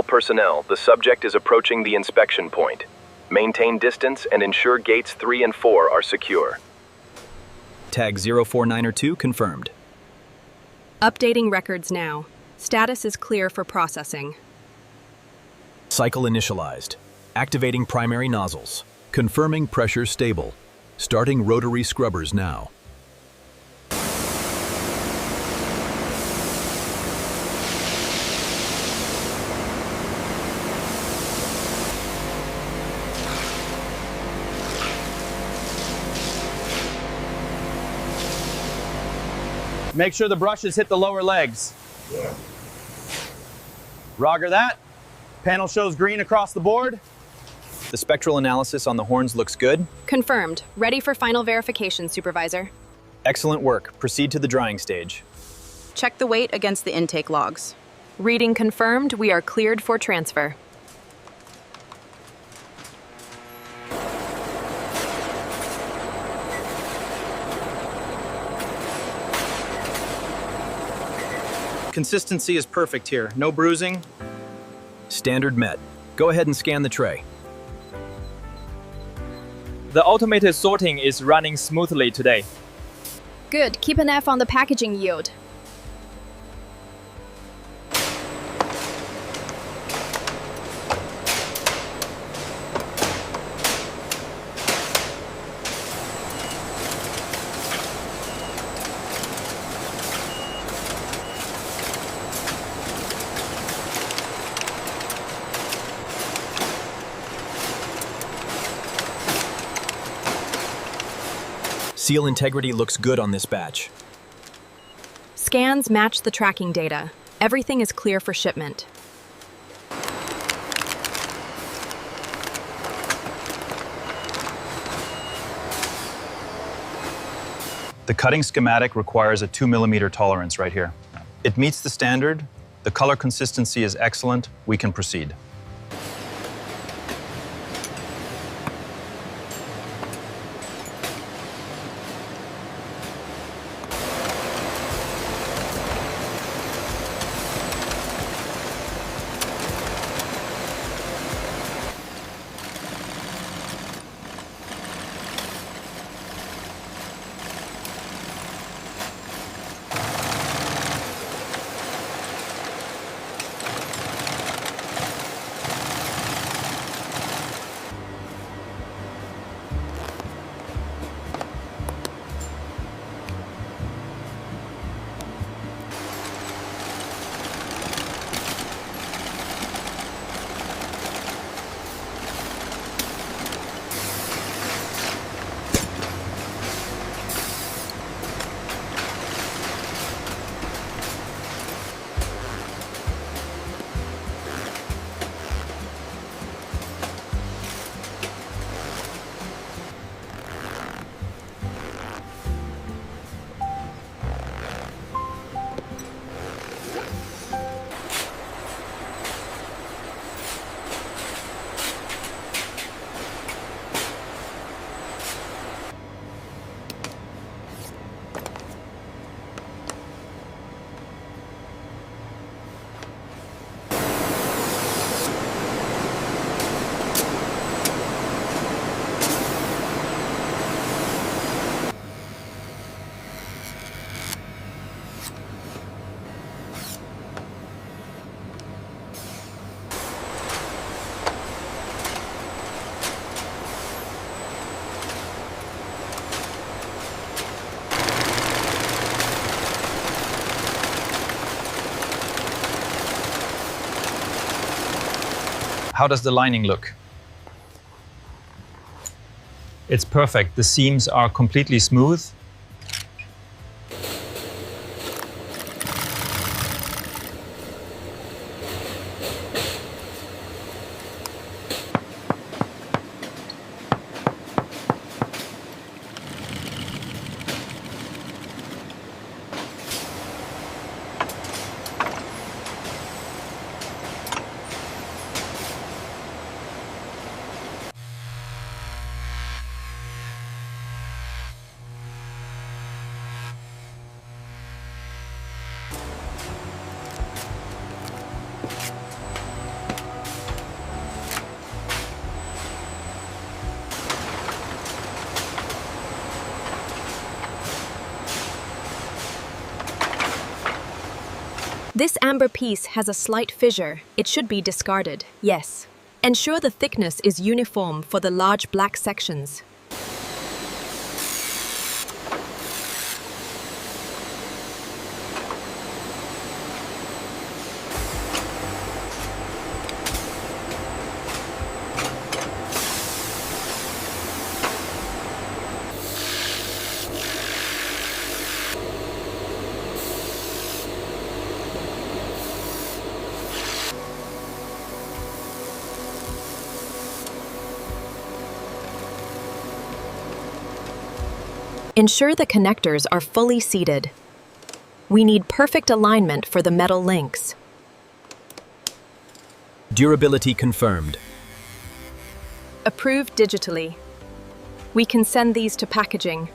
All personnel, the subject is approaching the inspection point. Maintain distance and ensure gates 3 and 4 are secure. Tag 0492 confirmed. Updating records now. Status is clear for processing. Cycle initialized. Activating primary nozzles. Confirming pressure stable. Starting rotary scrubbers now. Make sure the brushes hit the lower legs. Yeah. Roger that. Panel shows green across the board. The spectral analysis on the horns looks good. Confirmed. Ready for final verification, Supervisor. Excellent work. Proceed to the drying stage. Check the weight against the intake logs. Reading confirmed. We are cleared for transfer. Consistency is perfect here. No bruising. Standard met. Go ahead and scan the tray. The automated sorting is running smoothly today. Good. Keep an eye on the packaging yield. Seal integrity looks good on this batch. Scans match the tracking data. Everything is clear for shipment. The cutting schematic requires a 2mm tolerance right here. It meets the standard. The color consistency is excellent. We can proceed. How does the lining look? It's perfect. The seams are completely smooth. This amber piece has a slight fissure. It should be discarded. Yes. Ensure the thickness is uniform for the large black sections. Ensure the connectors are fully seated. We need perfect alignment for the metal links. Durability confirmed. Approved digitally. We can send these to packaging.